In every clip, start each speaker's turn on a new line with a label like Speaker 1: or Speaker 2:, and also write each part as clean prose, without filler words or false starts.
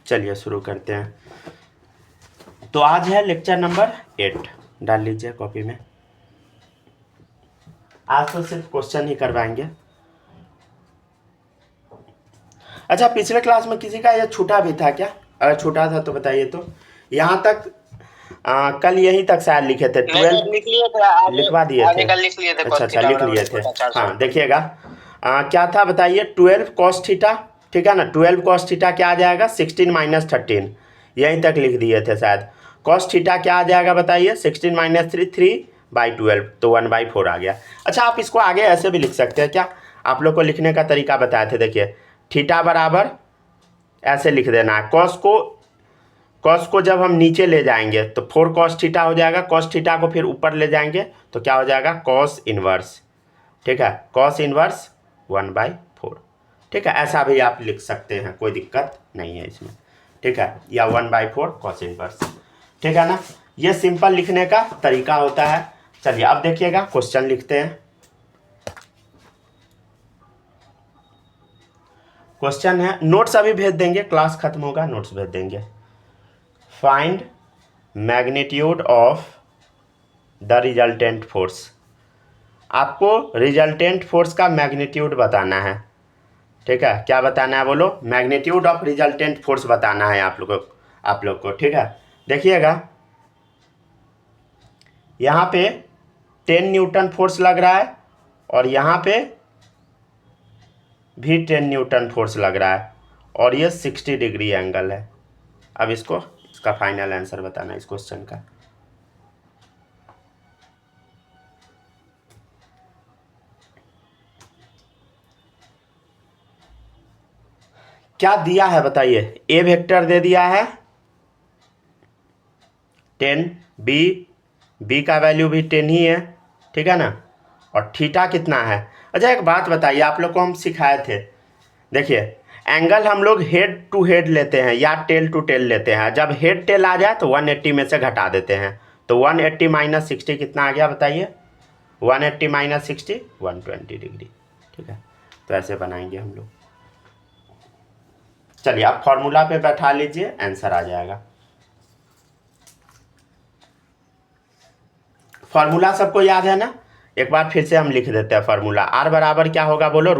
Speaker 1: चलिए शुरू करते हैं। तो आज है लेक्चर नंबर 8, डाल लीजिए कॉपी में। आज तो सिर्फ क्वेश्चन ही करवाएंगे। अच्छा, पिछले क्लास में किसी का यह छूटा भी था क्या? अगर छूटा था तो बताइए। तो यहाँ तक कल यहीं तक शायद लिखे थे। 12
Speaker 2: लिख लिए थे,
Speaker 1: लिखवा दिए थे।
Speaker 2: लिख लिए थे।
Speaker 1: अच्छा, लिख लिए थे। हाँ, देखिएगा क्या था बताइए। 12 cos थीटा, ठीक है ना। 12 cos थीटा क्या आ जाएगा? 16 - 13, यहीं तक लिख दिए थे शायद। cos थीटा क्या आ जाएगा बताइए? 16 - 3 3/12, तो 1/4 आ गया। अच्छा, आप इसको आगे ऐसे भी लिख सकते हैं क्या? आप लोग को लिखने का तरीका बताए थे। देखिए, थीटा बराबर ऐसे लिख देना है। कॉस को जब हम नीचे ले जाएंगे तो 4 cos थीटा हो जाएगा। cos थीटा को फिर ऊपर ले जाएंगे तो क्या हो जाएगा? cos इनवर्स, ठीक है। cos इनवर्स 1/4, ठीक है। ऐसा भी आप लिख सकते हैं, कोई दिक्कत नहीं है इसमें, ठीक है। या 1/4 cos इनवर्स, ठीक है ना। ये सिंपल लिखने का तरीका होता है। चलिए अब देखिएगा, क्वेश्चन लिखते हैं। क्वेश्चन है, नोट्स अभी भेज देंगे, क्लास खत्म होगा नोट्स भेज देंगे। Find magnitude of the resultant force. आपको रिजल्टेंट फोर्स का मैग्नीट्यूड बताना है, ठीक है। क्या बताना है बोलो? मैग्नीट्यूड ऑफ रिजल्टेंट फोर्स बताना है आप लोग को, ठीक है। देखिएगा, यहाँ पे 10 न्यूटन फोर्स लग रहा है और यहाँ पे भी 10 न्यूटन फोर्स लग रहा है और ये 60 डिग्री एंगल है। अब इसका फाइनल आंसर बताना है इस क्वेश्चन का। क्या दिया है बताइए? ए वेक्टर दे दिया है 10, बी का वैल्यू भी 10 ही है, ठीक है ना। और थीटा कितना है? अच्छा, एक बात बताइए, आप लोग को हम सिखाए थे। देखिए, एंगल हम लोग हेड टू हेड लेते हैं या टेल टू टेल लेते हैं। जब हेड टेल आ जाए तो 180 में से घटा देते हैं। तो 180 - 60 कितना आ गया बताइए? 180 - 60 120 डिग्री, ठीक है। तो ऐसे बनाएंगे हम लोग। चलिए आप फॉर्मूला पे बैठा लीजिए, आंसर आ जाएगा। फॉर्मूला सबको याद है ना? एक बार फिर से हम लिख देते हैं फॉर्मूला। आर बराबर क्या होगा बोलो?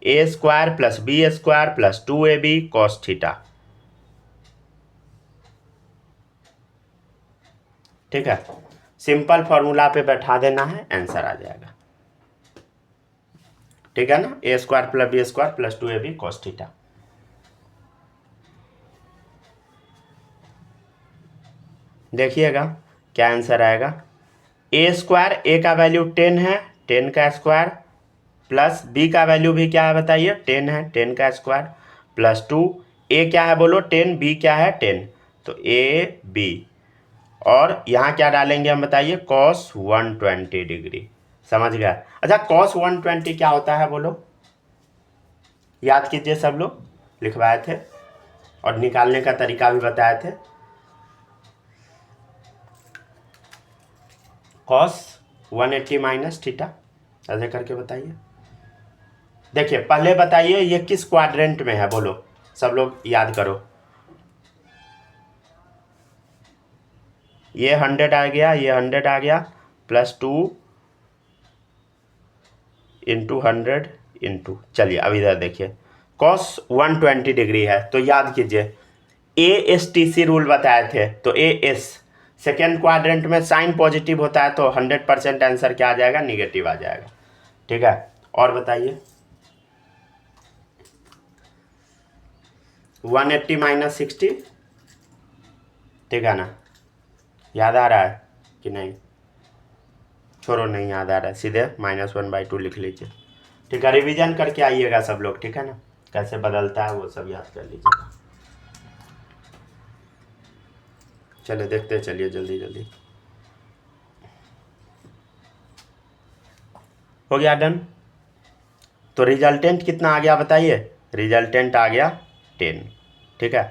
Speaker 1: √A² + B² + 2AB cos theta, ठीक है। सिंपल फॉर्मूला पे बैठा देना है, आंसर आ जाएगा, ठीक है ना। A² + B² + 2AB cos theta. देखिएगा क्या आंसर आएगा। A², A का वैल्यू 10 है, 10 का स्क्वायर, प्लस B का वैल्यू भी क्या है बताइए? 10 है, 10 का स्क्वायर, प्लस 2। A क्या है बोलो? 10, B क्या है? 10, तो AB। और यहाँ क्या डालेंगे हम बताइए? cos 120 डिग्री, समझ गया। अच्छा, cos 120 क्या होता है बोलो? याद कीजिए, सब लोग लिखवाए थे और निकालने का तरीका भी बताए थे। cos 180 - थीटा, ऐसे करके बताइए। देखिए, पहले बताइए ये किस क्वाड्रेंट में है बोलो, सब लोग याद करो। ये 100 आ गया, ये 100 आ गया, प्लस 2 × 100 × चलिए अब इधर देखिए, cos 120 डिग्री है तो याद कीजिए ASTC रूल बताए थे। तो AS सेकेंड क्वाड्रेंट में साइन पॉजिटिव होता है तो 100% आंसर क्या आ जाएगा? निगेटिव आ जाएगा, ठीक है। और बताइए 180 - 60, ठीक है ना। याद आ रहा है कि नहीं? छोड़ो, नहीं याद आ रहा है, सीधे -1/2 लिख लीजिए, ठीक है। रिवीजन करके आइएगा सब लोग, ठीक है ना। कैसे बदलता है वो सब याद कर लीजिएगा। चलिए देखते चलिए जल्दी जल्दी। हो गया डन। तो रिजल्टेंट कितना आ गया बताइए? रिजल्टेंट आ गया 10, ठीक है।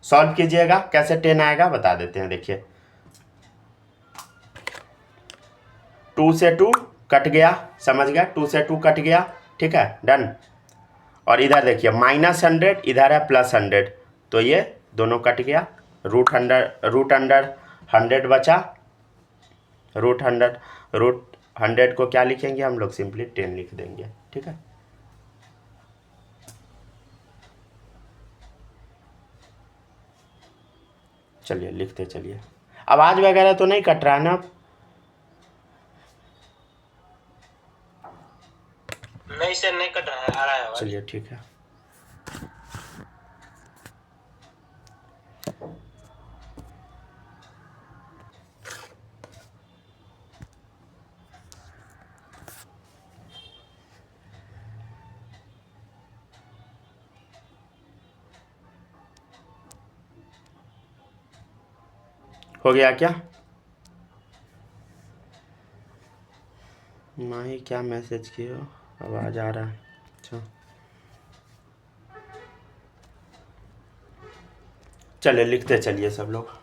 Speaker 1: सॉल्व कीजिएगा, कैसे 10 आएगा बता देते हैं। देखिए, 2 से 2 कट गया, समझ गया। 2 से 2 कट गया, ठीक है, डन। और इधर देखिए -100, इधर है +100, तो ये दोनों कट गया, रूट अंडर 100 बचा, रूट 100 को क्या लिखेंगे हम लोग, सिंपली 10 लिख देंगे, ठीक है। चलिए लिखते चलिए, आवाज़ वगैरह तो नहीं कट रहा है ना?
Speaker 2: नहीं सर, नहीं कट रहा है, आ रहा है आवाज।
Speaker 1: चलिए ठीक है। हो गया क्या? माही क्या मैसेज किए हो, आवाज़ आ रहा है, अच्छा चलिए लिखते चलिए सब लोग।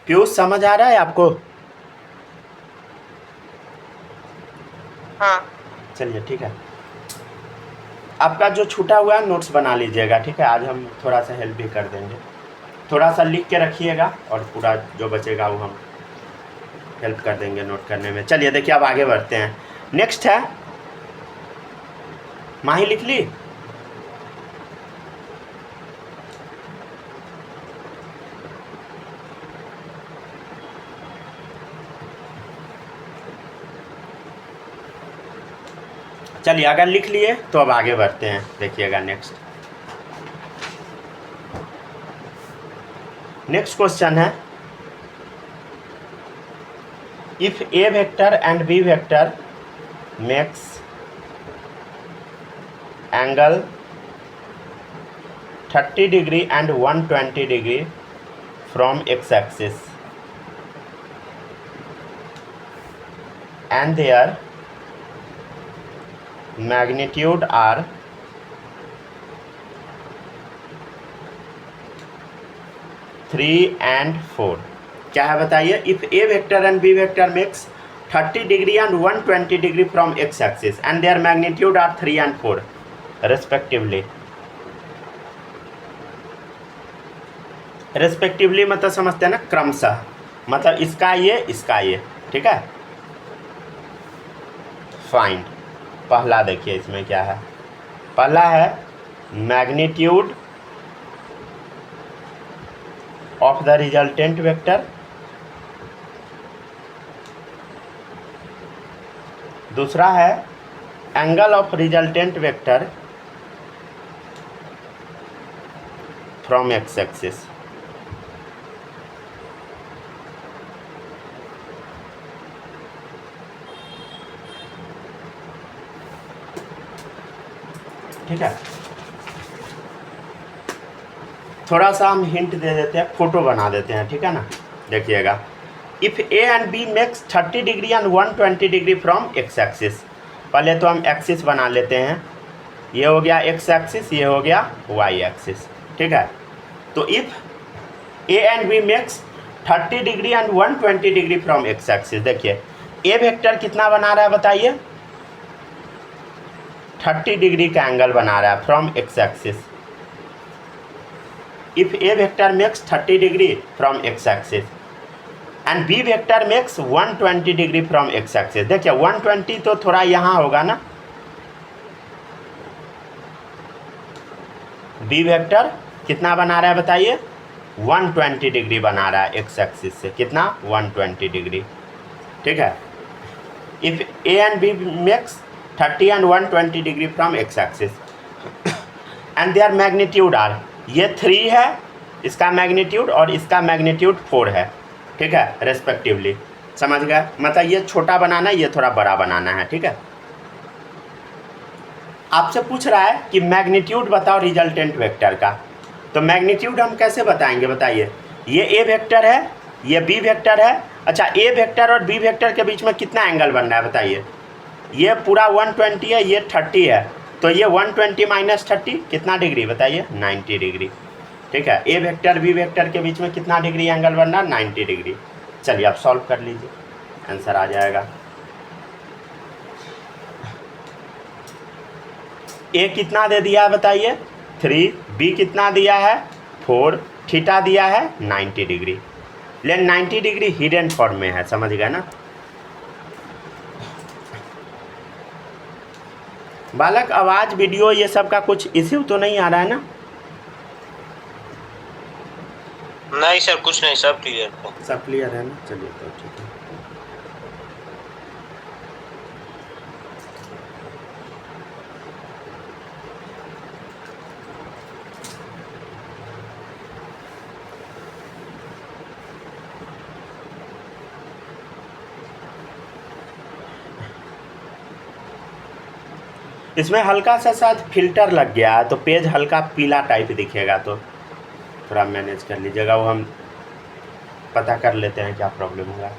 Speaker 1: पीयूष समझ आ रहा है आपको?
Speaker 2: हाँ
Speaker 1: चलिए ठीक है, आपका जो छूटा हुआ है नोट्स बना लीजिएगा, ठीक है। आज हम थोड़ा सा हेल्प भी कर देंगे, थोड़ा सा लिख के रखिएगा और पूरा जो बचेगा वो हम हेल्प कर देंगे नोट करने में। चलिए देखिए अब आगे बढ़ते हैं। नेक्स्ट है, माही लिख ली? चलिए अगर लिख लिए तो अब आगे बढ़ते हैं, देखिएगा नेक्स्ट क्वेश्चन है, if A vector and B vector makes angle 30 degree and 120 degree from X axis and their magnitude are 3 and 4। क्या है बताइए? If A vector and B vector makes 30 degree and 120 degree from X axis and their magnitude are 3 and 4 respectively. Respectively मतलब समझते हैं ना, क्रमशः, मतलब इसका ये, ठीक है। फाइंड, पहला देखिए इसमें क्या है, पहला है magnitude of the resultant vector, दूसरा है angle of resultant vector from X axis. ठीक है, थोड़ा सा हम हिंट दे देते हैं, फोटो बना देते हैं, ठीक है ना। देखिएगा, if A and B makes 30 degree and 120 degree from X axis. पहले तो हम एक्सिस बना लेते हैं, ये हो गया एक्स एक्सिस, ये हो गया वाई एक्सिस, ठीक है। तो if A and B makes 30 degree and 120 degree from X axis, देखिए ए वेक्टर कितना बना रहा है बताइए, 30 डिग्री का एंगल बना रहा है from X axis. If A vector makes 30 degree from X axis and B vector makes 120 degree from X axis. देखिए 120 तो थोड़ा यहाँ होगा ना, बी वेक्टर कितना बना रहा है बताइए, 120 डिग्री बना रहा है एक्स एक्सिस से, कितना 120 डिग्री, ठीक है। If A and B makes 30 and 120 degree from X axis and their magnitude are, ये 3 है इसका मैग्नीट्यूड और इसका मैग्नीट्यूड 4 है, ठीक है, रेस्पेक्टिवली। समझ गए? मतलब ये छोटा बनाना है, ये थोड़ा बड़ा बनाना है, ठीक है। आपसे पूछ रहा है कि मैग्नीट्यूड बताओ रिजल्टेंट वेक्टर का, तो मैग्नीट्यूड हम कैसे बताएंगे बताइए। ये ए वेक्टर है, ये बी वेक्टर है, अच्छा ए वेक्टर और बी वेक्टर के बीच में कितना एंगल बन रहा है बताइए, ये पूरा 120 है, ये 30 है, तो ये 120 माइनस 30 कितना डिग्री बताइए? 90 डिग्री। ठीक है, ए वेक्टर बी वेक्टर के बीच में कितना डिग्री एंगल बनना? 90 डिग्री। चलिए आप सॉल्व कर लीजिए, आंसर आ जाएगा। ए कितना दे दिया है बताइए? 3, बी कितना दिया है? 4, थीटा दिया है 90 डिग्री। लेकिन 90 डिग्री हिडन फॉर्म में है, समझ गए ना बालक? आवाज़ वीडियो ये सब का कुछ इश्यू तो नहीं आ रहा है ना?
Speaker 2: नहीं सर, कुछ नहीं, सब क्लियर है।
Speaker 1: सब क्लियर है ना? चलिए तो ठीक है। इसमें हल्का सा शायद फिल्टर लग गया है, तो पेज हल्का पीला टाइप दिखेगा, तो थोड़ा मैनेज कर लीजिएगा। वो हम पता कर लेते हैं क्या प्रॉब्लम होगा।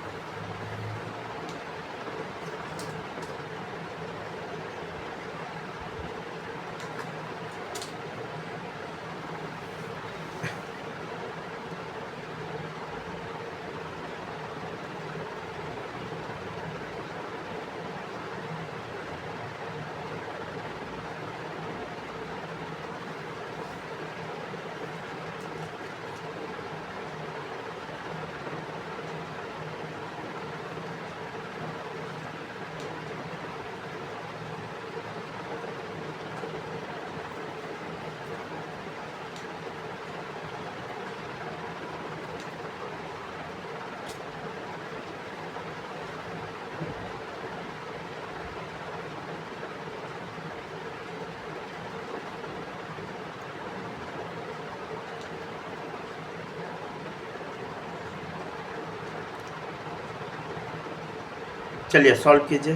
Speaker 1: चलिए सॉल्व कीजिए,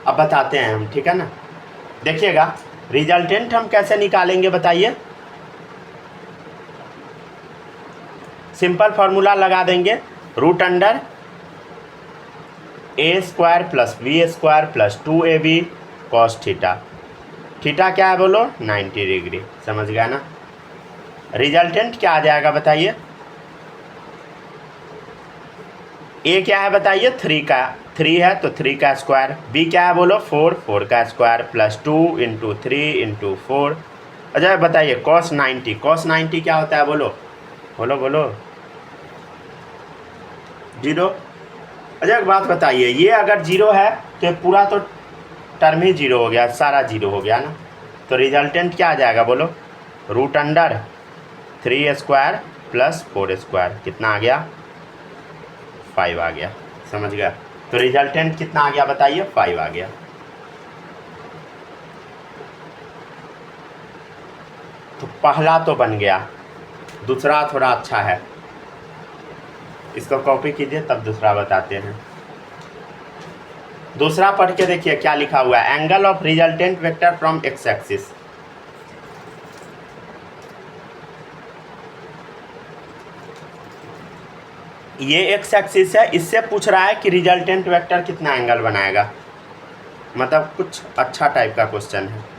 Speaker 1: अब बताते हैं हम, ठीक है ना? देखिएगा रिजल्टेंट हम कैसे निकालेंगे बताइए? सिंपल फार्मूला लगा देंगे, root under a square plus b square plus 2ab cos theta. Theta क्या है बोलो? 90 डिग्री। समझ गया ना? रिजल्टेंट क्या आ जाएगा बताइए? ए क्या है बताइए? 3 है तो 3 का स्क्वायर। बी क्या है बोलो? 4 का स्क्वायर प्लस 2 इंटू 3 इंटू 4। अच्छा बताइए कॉस 90 क्या होता है बोलो? बोलो 0। अच्छा एक बात बताइए, ये अगर 0 है तो पूरा तो टर्म ही 0 हो गया, सारा 0 हो गया ना? तो रिजल्टेंट क्या आ जाएगा बोलो? Root under 3 square plus 4 square, कितना आ गया? 5 आ गया। समझ गया? तो रिजल्टेंट कितना आ गया बताइए? 5 आ गया। तो पहला तो बन गया, दूसरा थोड़ा अच्छा है, इसको कॉपी कीजिए तब दूसरा बताते हैं। दूसरा पढ़ के देखिए क्या लिखा हुआ है, angle of resultant vector from X axis. ये एक्स एक्सिस है, इससे पूछ रहा है कि रिजल्टेंट वेक्टर कितना एंगल बनाएगा, मतलब कुछ अच्छा टाइप का क्वेश्चन है।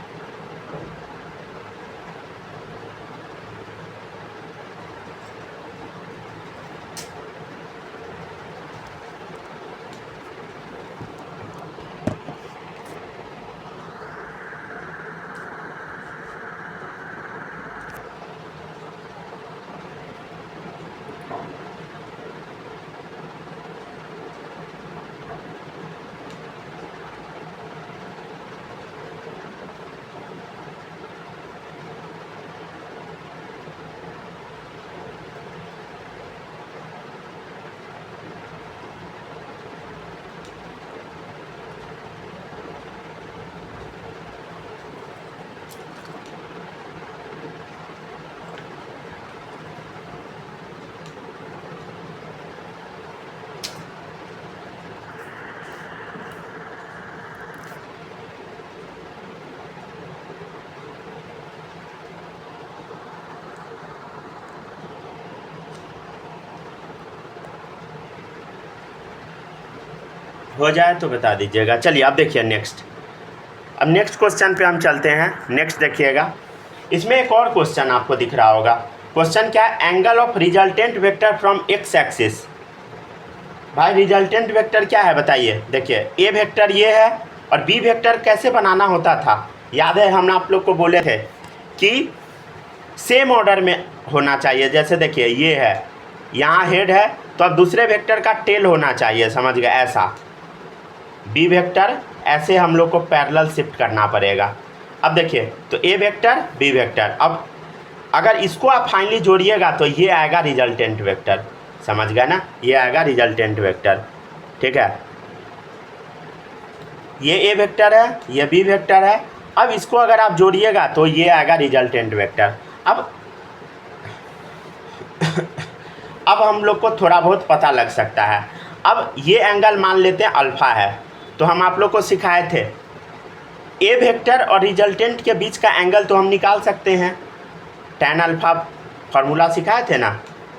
Speaker 1: हो जाए तो बता दीजिएगा। चलिए अब देखिए नेक्स्ट। अब नेक्स्ट क्वेश्चन पे हम चलते हैं। नेक्स्ट देखिएगा, इसमें एक और क्वेश्चन आपको दिख रहा होगा। क्वेश्चन क्या है? Angle of resultant vector from X axis. भाई रिजल्टेंट वेक्टर क्या है बताइए। देखिए ए वेक्टर ये है और बी वेक्टर कैसे बनाना होता था, याद है हम आप लोग को बोले थे कि सेम ऑर्डर में होना चाहिए। जैसे देखिए ये है, यहाँ हेड है तो अब दूसरे वेक्टर का टेल होना चाहिए, समझ गए, ऐसा। बी वेक्टर ऐसे हम लोग को पैरेलल शिफ्ट करना पड़ेगा। अब देखिए तो ए वेक्टर बी वेक्टर, अब अगर इसको आप फाइनली जोड़िएगा तो ये आएगा रिजल्टेंट वेक्टर, समझ गए ना, ये आएगा रिजल्टेंट वेक्टर। ठीक है, ये ए वेक्टर है, ये बी वेक्टर है। अब इसको अगर आप जोड़िएगा तो ये आएगा रिजल्टेंट वेक्टर। अब हम लोग को थोड़ा बहुत पता लग सकता है। अब ये एंगल मान लेते हैं अल्फ़ा है, तो हम आप लोग को सिखाए थे ए वेक्टर और रिजल्टेंट के बीच का एंगल तो हम निकाल सकते हैं। tan अल्फ़ा फार्मूला सिखाए थे ना,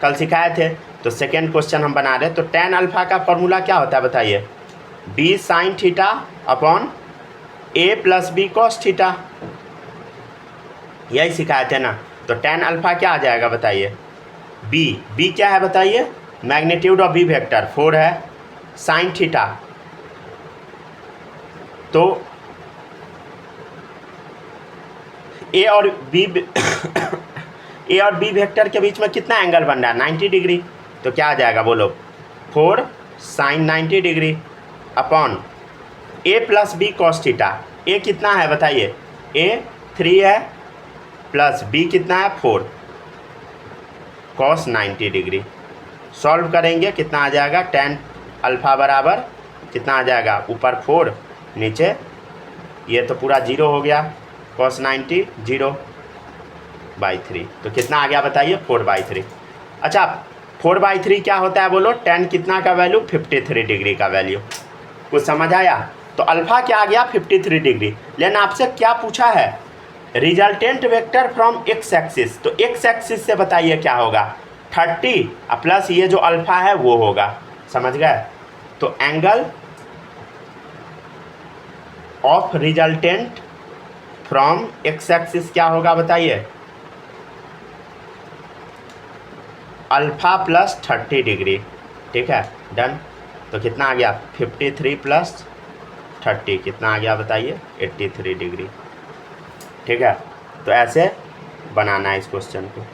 Speaker 1: कल सिखाए थे। तो सेकेंड क्वेश्चन हम बना रहे हैं। तो tan अल्फ़ा का फार्मूला क्या होता है बताइए? b sin theta upon a plus B cos theta, यही सिखाए थे ना। तो tan अल्फ़ा क्या आ जाएगा बताइए? b क्या है बताइए? मैग्नीट्यूड ऑफ b वेक्टर 4 है, साइन थीटा। तो ए और बी वेक्टर के बीच में कितना एंगल बन रहा है? 90 डिग्री। तो क्या आ जाएगा बोलो? 4 साइन 90 डिग्री अपॉन ए प्लस बी कॉस थीटा। ए कितना है बताइए? ए 3 है प्लस बी कितना है? 4 कॉस 90 डिग्री। सॉल्व करेंगे कितना आ जाएगा? tan अल्फ़ा बराबर कितना आ जाएगा? ऊपर 4 नीचे ये तो पूरा 0 हो गया, cos 90 0/3। तो कितना आ गया बताइए? 4/3। अच्छा 4/3 क्या होता है बोलो? tan कितना का वैल्यू? 53 डिग्री का वैल्यू। कुछ समझ आया? तो अल्फ़ा क्या आ गया? 53 डिग्री। लेकिन आपसे क्या पूछा है? Resultant vector from X axis. तो एक्स एक्सिस से बताइए क्या होगा? 30 प्लस ये जो अल्फ़ा है वो होगा, समझ गए। तो angle of resultant from X axis क्या होगा बताइए? Alpha plus 30 degree. ठीक है, डन। तो कितना आ गया? 53 प्लस 30 कितना आ गया बताइए? 83 डिग्री। ठीक है, तो ऐसे बनाना है इस क्वेश्चन को।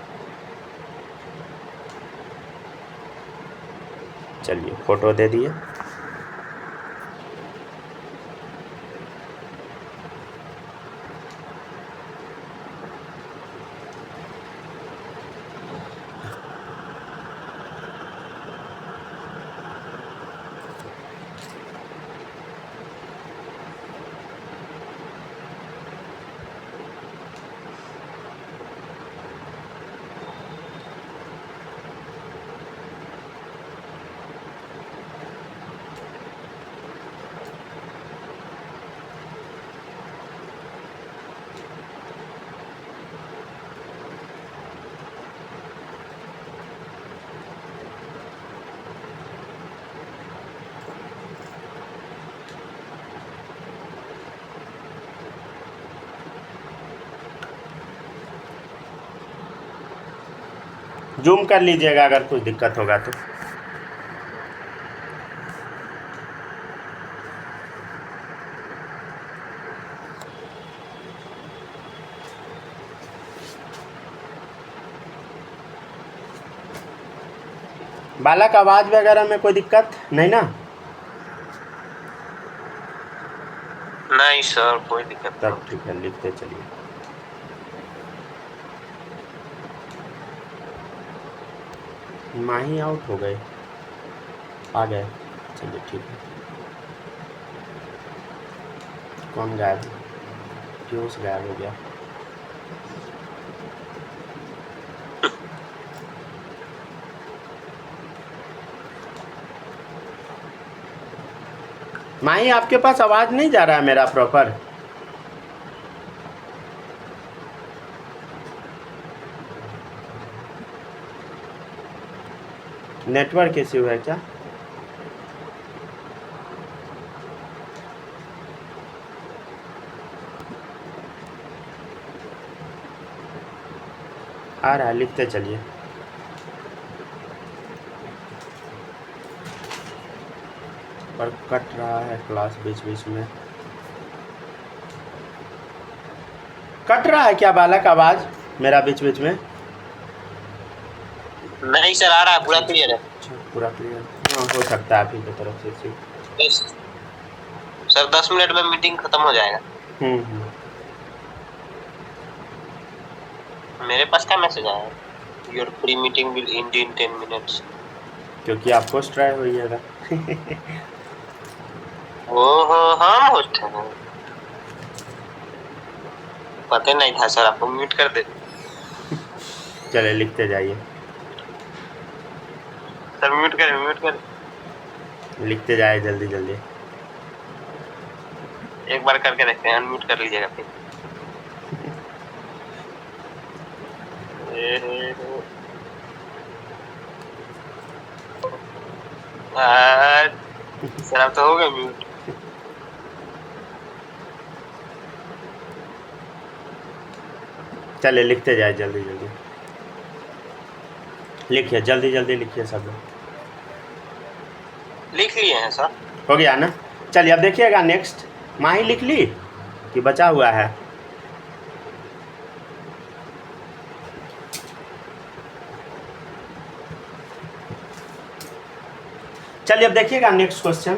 Speaker 1: चलिए फोटो दे दिए। जूम कर लीजिएगा अगर कुछ दिक्कत होगा तो। बालक आवाज़ वगैरह में कोई दिक्कत नहीं ना?
Speaker 2: नहीं सर कोई दिक्कत
Speaker 1: तब ठीक है, लिखते चलिए। माही आउट हो गए, आ गए, चलिए ठीक है। कौन गायब? पीयूष गायब हो गया। माही आपके पास आवाज़ नहीं जा रहा है मेरा प्रॉपर? नेटवर्क इश्यू है क्या? आ रहा है, लिखते चलिए। पर कट रहा है क्लास बीच बीच में। कट रहा है क्या बालक आवाज़ मेरा बीच बीच में?
Speaker 2: नहीं सर, आ रहा है, पूरा क्लियर है।
Speaker 1: अच्छा पूरा क्लियर। हाँ हो सकता है आप ही की तरफ से सी।
Speaker 2: यस। सर 10 मिनट में मीटिंग खत्म हो जाएगा।
Speaker 1: हम्म।
Speaker 2: मेरे पास क्या मैसेज आया है? Your pre meeting will and in 10 minutes.
Speaker 1: क्योंकि आपको ट्राई होइएगा।
Speaker 2: ओहो, हम होस्ट हैं। पता नहीं था सर, आपको म्यूट कर दे।
Speaker 1: चले लिखते जाइए।
Speaker 2: सर म्यूट कर, म्यूट कर।
Speaker 1: लिखते जाए जल्दी जल्दी।
Speaker 2: एक बार करके देखते हैं, अनम्यूट कर लीजिएगा फिर। सर आप तो हो गए म्यूट।
Speaker 1: चले लिखते जाए जल्दी जल्दी। लिखिए जल्दी जल्दी लिखिए सब लोग।
Speaker 2: लिख लिए हैं सर।
Speaker 1: हो गया ना? चलिए अब देखिएगा नेक्स्ट। माही लिख ली कि बचा हुआ है? चलिए अब देखिएगा नेक्स्ट क्वेश्चन।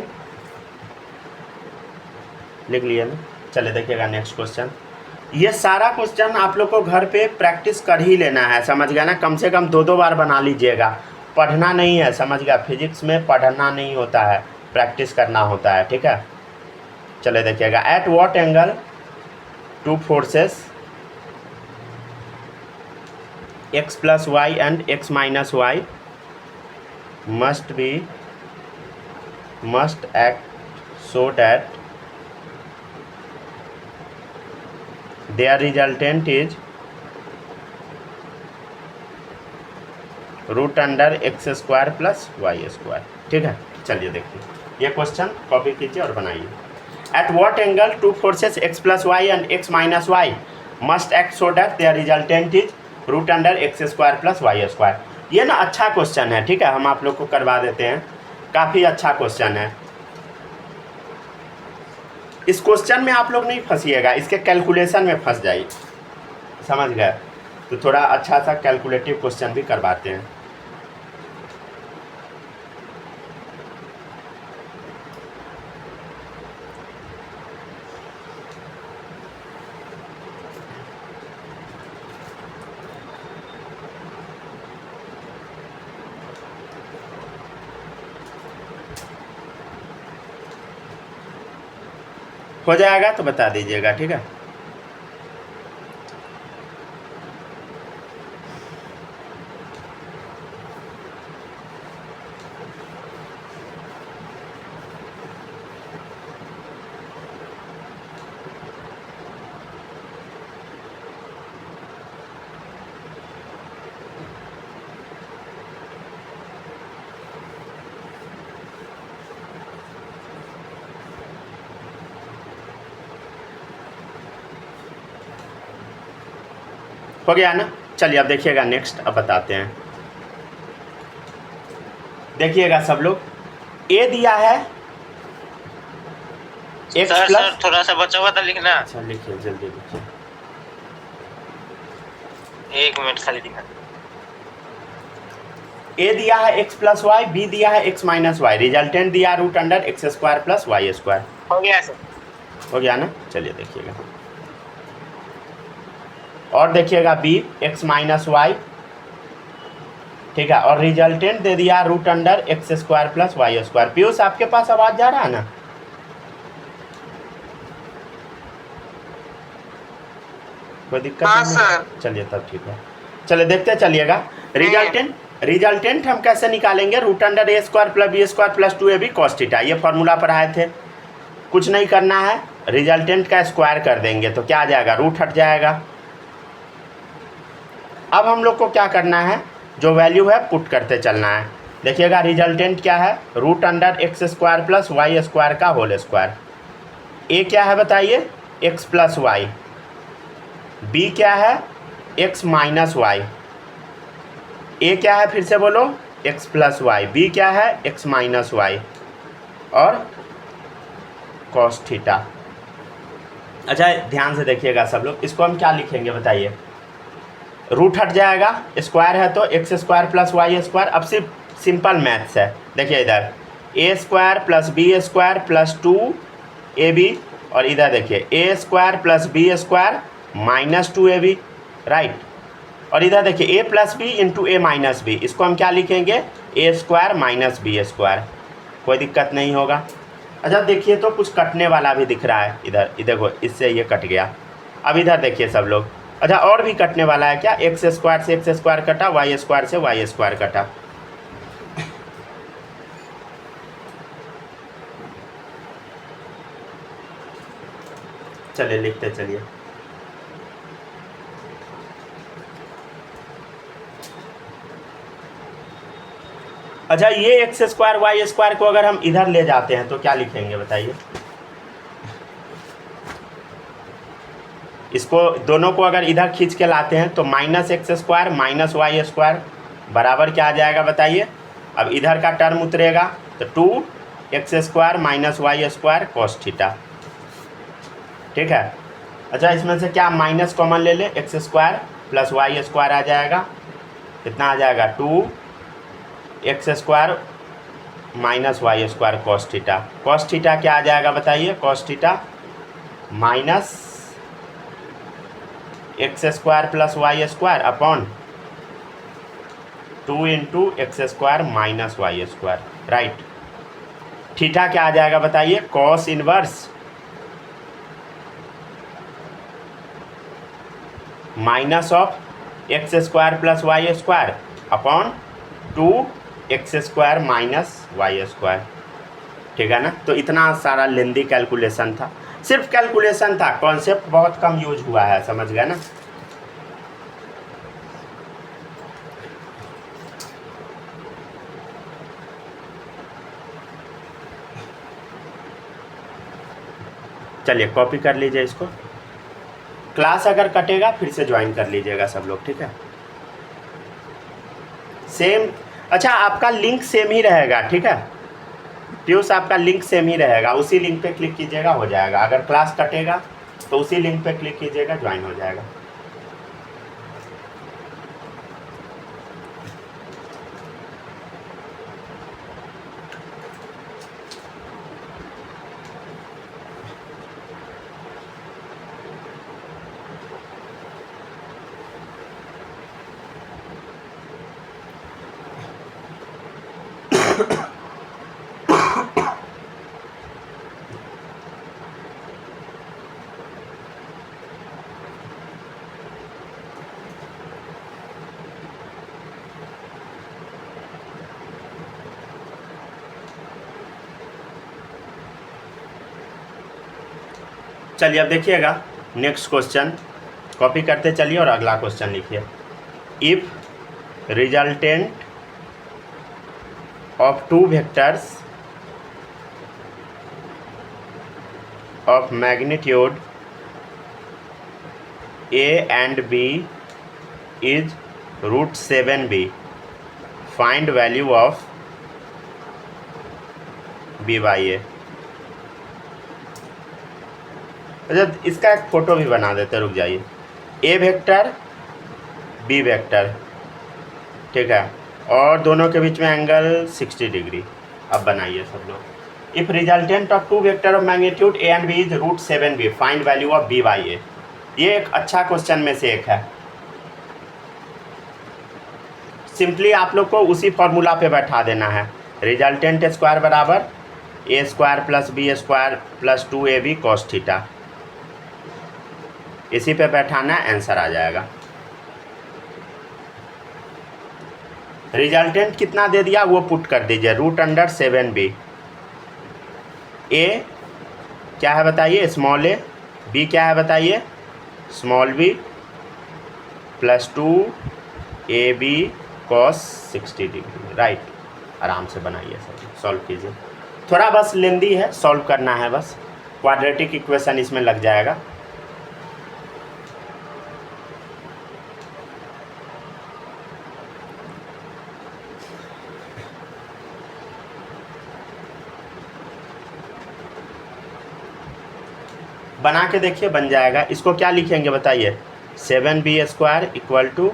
Speaker 1: लिख लिया ना? चलिए देखिएगा नेक्स्ट क्वेश्चन। ये सारा क्वेश्चन आप लोग को घर पे प्रैक्टिस कर ही लेना है, समझ गया ना? कम से कम 2-2 बार बना लीजिएगा। पढ़ना नहीं है, समझ गया? फिजिक्स में पढ़ना नहीं होता है, प्रैक्टिस करना होता है, ठीक है? चलिए देखिएगा। Eight what angle two forces x plus y and x minus y must act so that their resultant is root under X square plus Y square, ठीक है? चलिए देखिए ये क्वेश्चन कॉपी कीजिए और बनाइए। At what angle two forces x plus Y and x minus Y must act so that their resultant is root under X square plus Y square. ये ना अच्छा क्वेश्चन है, ठीक है? हम आप लोग को करवा देते हैं, काफ़ी अच्छा क्वेश्चन है। इस क्वेश्चन में आप लोग नहीं फंसिएगा, इसके कैलकुलेशन में फंस जाइए, समझ गए? तो थोड़ा अच्छा सा कैलकुलेटिव क्वेश्चन भी करवाते हैं। हो जाएगा तो बता दीजिएगा, ठीक है? हो गया ना? चलिए अब देखिएगा नेक्स्ट, अब बताते हैं। देखिएगा सब लोग, ए दिया है एक्स
Speaker 2: सर
Speaker 1: प्लस,
Speaker 2: थोड़ा सा बचा हुआ था लिखना।
Speaker 1: अच्छा लिखिए जल्दी लिखिए।
Speaker 2: 1 मिनट खाली दिखा।
Speaker 1: ए दिया है एक्स प्लस वाई, बी दिया है एक्स माइनस वाई, रिजल्टेंट दिया root under X square plus Y square.
Speaker 2: हो गया सर।
Speaker 1: हो गया ना? चलिए देखिएगा और देखिएगा बी एक्स माइनस वाई, ठीक है? और रिजल्टेंट दे दिया root under X square plus Y square. Piyush आपके पास आवाज़ जा रहा है ना? कोई दिक्कत
Speaker 2: हाँ
Speaker 1: नहीं?
Speaker 2: सर।
Speaker 1: चलिए तब ठीक है। चलिए देखते चलिएगा। रिजल्टेंट हम कैसे निकालेंगे? Root under a square plus b square plus 2ab cos theta, ये फॉर्मूला पढ़ाए थे। कुछ नहीं करना है, रिजल्टेंट का स्क्वायर कर देंगे तो क्या आ जाएगा? रूट हट जाएगा। अब हम लोग को क्या करना है? जो वैल्यू है पुट करते चलना है। देखिएगा रिजल्टेंट क्या है? Root under X square plus Y square का होल स्क्वायर। ए क्या है बताइए? X plus Y. बी क्या है? X minus Y. ए क्या है फिर से बोलो, x प्लस वाई, बी क्या है x माइनस वाई, और कॉस थीटा। अच्छा ध्यान से देखिएगा सब लोग, इसको हम क्या लिखेंगे बताइए, रूट हट जाएगा, स्क्वायर है तो x square plus Y square. अब सिर्फ सिंपल मैथ्स है, देखिए इधर a square plus b square plus 2ab, और इधर देखिए a square plus b square minus 2ab, right. और इधर देखिए a plus b into a minus b, इसको हम क्या लिखेंगे, a square minus b square, कोई दिक्कत नहीं होगा। अच्छा देखिए तो कुछ कटने वाला भी दिख रहा है इधर, देखो इससे ये कट गया। अब इधर देखिए सब लोग, अच्छा और भी कटने वाला है क्या, एक्स स्क्वायर से एक्स स्क्वायर कटा, वाई स्क्वायर से वाई स्क्वायर कटा। चलिए लिखते चलिए, अच्छा ये एक्स स्क्वायर वाई स्क्वायर को अगर हम इधर ले जाते हैं तो क्या लिखेंगे बताइए, इसको दोनों को अगर इधर खींच के लाते हैं तो minus x square minus Y square बराबर क्या आ जाएगा बताइए। अब इधर का टर्म उतरेगा तो 2x square minus Y square cos theta, ठीक है। अच्छा इसमें से क्या माइनस कॉमन ले ले, x square plus Y square आ जाएगा, कितना आ जाएगा 2x square minus Y square cos theta. Cos theta क्या आ जाएगा बताइए, cos theta minus x square plus Y square upon 2 into x square minus Y square, right. Theta क्या आ जाएगा बताइए, cos inverse minus of x square plus Y square upon 2x square minus Y square, ठीक है ना। तो इतना सारा लेंदी कैलकुलेशन था, सिर्फ कैलकुलेशन था, कॉन्सेप्ट बहुत कम यूज हुआ है, समझ गए ना। चलिए कॉपी कर लीजिए इसको, क्लास अगर कटेगा फिर से ज्वाइन कर लीजिएगा सब लोग, ठीक है। सेम, अच्छा आपका लिंक सेम ही रहेगा, ठीक है प्यूस, आपका लिंक सेम ही रहेगा, उसी लिंक पे क्लिक कीजिएगा हो जाएगा। अगर क्लास कटेगा तो उसी लिंक पे क्लिक कीजिएगा, ज्वाइन हो जाएगा। चलिए अब देखिएगा नेक्स्ट क्वेश्चन, कॉपी करते चलिए और अगला क्वेश्चन लिखिए। If resultant of two vectors of magnitude a and b is √7b, find value of b by a। अच्छा इसका एक फ़ोटो भी बना देते, रुक जाइए, ए वेक्टर बी वेक्टर, ठीक है, और दोनों के बीच में एंगल 60 डिग्री। अब बनाइए सब लोग। If resultant of two vector of magnitude a and b is √7b, find value of b by a. ये एक अच्छा क्वेश्चन में से एक है, सिंपली आप लोग को उसी फॉर्मूला पे बैठा देना है, रिजल्टेंट स्क्वायर बराबर a square plus b square plus 2ab cos theta, इसी पे बैठाना, आंसर आ जाएगा। रिजल्टेंट कितना दे दिया वो पुट कर दीजिए, √7b। ए क्या है बताइए, स्मॉल ए, बी क्या है बताइए, small B, plus 2ab cos 60 degree, right. आराम से बनाइए सब, सॉल्व कीजिए, थोड़ा बस लेंदी है, सॉल्व करना है बस, क्वाड्रेटिक इक्वेशन इसमें लग जाएगा। बना के देखिए, बन जाएगा। इसको क्या लिखेंगे बताइए? 7b² equal to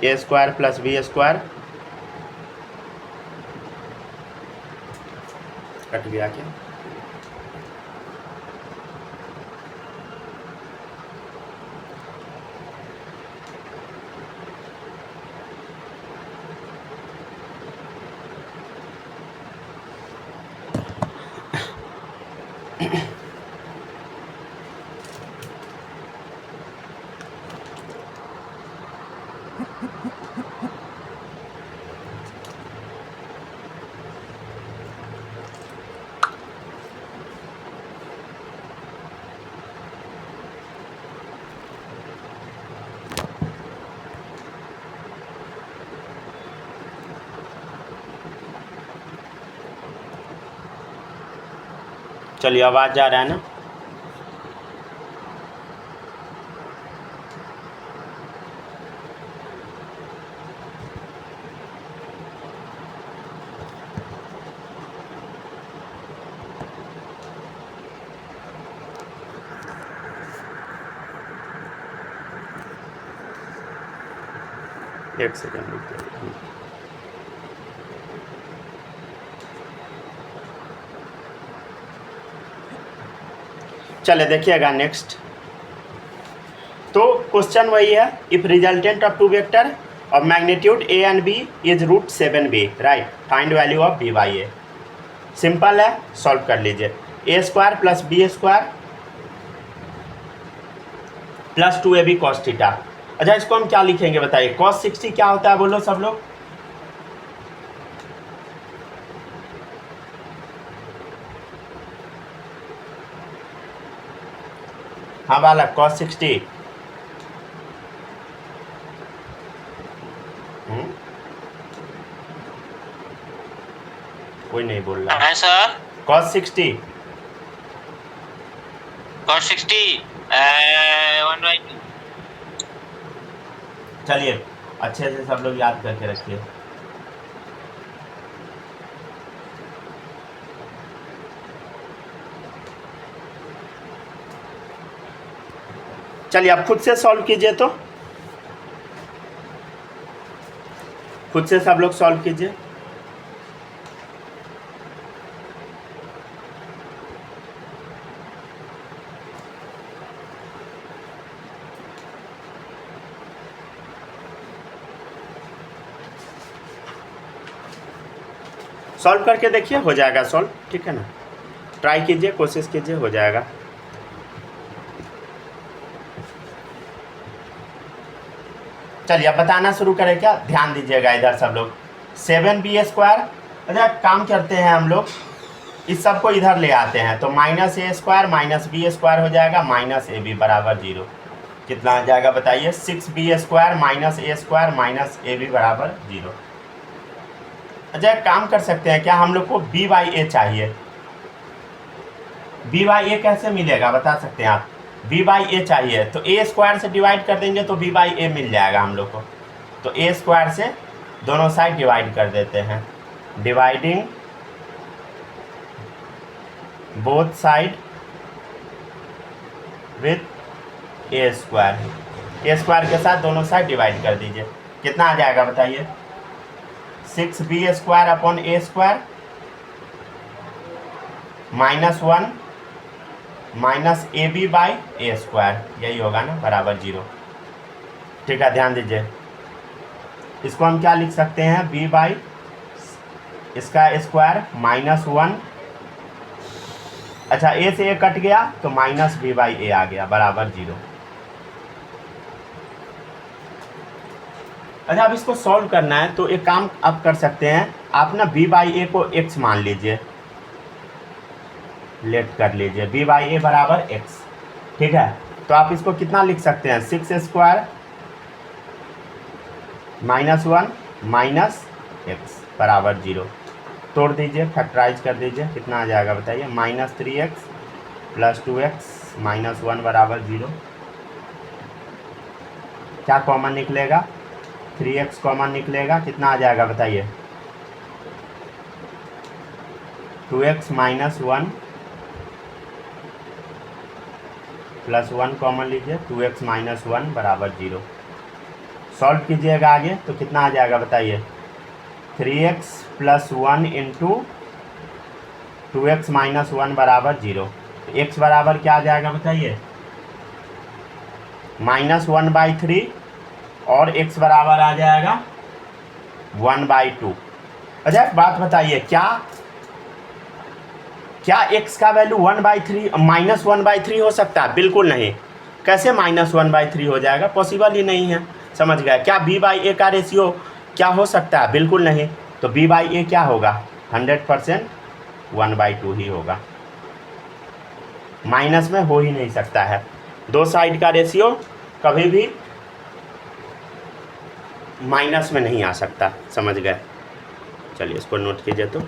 Speaker 1: a² plus b²। Cut गया क्या? चलिए, आवाज़ जा रहा है ना? एक सेकंड रुकिए। चले देखिएगा नेक्स्ट। तो क्वेश्चन वही है, if resultant of two vector of magnitude a and b is √7b, right, find value of b by a। Simple है, सॉल्व कर लीजिए। a² plus b² plus 2ab cos theta. अच्छा, इसको हम क्या लिखेंगे बताइए? cos 60 क्या होता है बोलो सब लोग? हाँ बालक, cos 60 कोई नहीं बोल रहा
Speaker 2: है सर।
Speaker 1: cos 60
Speaker 2: cos 60 1/2।
Speaker 1: चलिए अच्छे से सब लोग याद करके रखिए। चलिए, आप खुद से सॉल्व कीजिए, तो खुद से सब लोग सॉल्व कीजिए। सॉल्व करके देखिए, हो जाएगा सॉल्व, ठीक है ना? ट्राई कीजिए, कोशिश कीजिए, हो जाएगा। चलिए अब बताना शुरू करें क्या? ध्यान दीजिएगा इधर सब लोग। 7b²। अच्छा, काम करते हैं हम लोग, इस सब को इधर ले आते हैं, तो -a² माइनस b² हो जाएगा, माइनस ab बराबर 0। कितना आ जाएगा बताइए? 6b² minus a² minus ab बराबर 0। अच्छा, एक काम कर सकते हैं क्या? हम लोग को b बाई a चाहिए। b बाई a कैसे मिलेगा बता सकते हैं आप? b बाई a चाहिए तो a² से डिवाइड कर देंगे तो b बाई a मिल जाएगा हम लोग को। तो a² से दोनों साइड डिवाइड कर देते हैं। Dividing both side with a² के साथ दोनों साइड डिवाइड कर दीजिए। कितना आ जाएगा बताइए? 6b² upon a² -1 minus ab by a², यही होगा ना, बराबर 0। ठीक है, ध्यान दीजिए। इसको हम क्या लिख सकते हैं? b बाई इसका स्क्वायर -1। अच्छा, a से a कट गया तो माइनस b बाई a आ गया, बराबर 0। अच्छा, अब इसको सॉल्व करना है तो एक काम आप कर सकते हैं, आप ना b बाई a को x मान लीजिए, लेट कर लीजिए, b बाई a बराबर x। ठीक है, तो आप इसको कितना लिख सकते हैं? 6² -1 माइनस x बराबर 0। तोड़ दीजिए, फैक्टराइज कर दीजिए, कितना आ जाएगा बताइए? -3x प्लस 2x -1 बराबर 0। क्या कॉमन निकलेगा? 3x कॉमन निकलेगा, कितना आ जाएगा बताइए? 2x माइनस 1 प्लस 1 कॉमन लीजिए, 2x माइनस 1 बराबर 0। सॉल्व कीजिएगा आगे तो कितना आ जाएगा बताइए, 3x plus 1 into 2x minus 1 बराबर 0। तो x बराबर क्या आ जाएगा बताइए, -1/3 और x बराबर आ जाएगा 1/2। अच्छा एक बात बताइए, क्या x का वैल्यू 1/3 -1/3 हो सकता है? बिल्कुल नहीं। कैसे -1/3 हो जाएगा? पॉसिबल ही नहीं है। समझ गए? क्या b/a का रेशियो क्या हो सकता है? बिल्कुल नहीं। तो b/a क्या होगा? 100% 1/2 ही होगा। माइनस में हो ही नहीं सकता है। दो साइड का रेशियो कभी भी माइनस में नहीं आ सकता। समझ गए? चलिए इसको नोट कीजिए तो।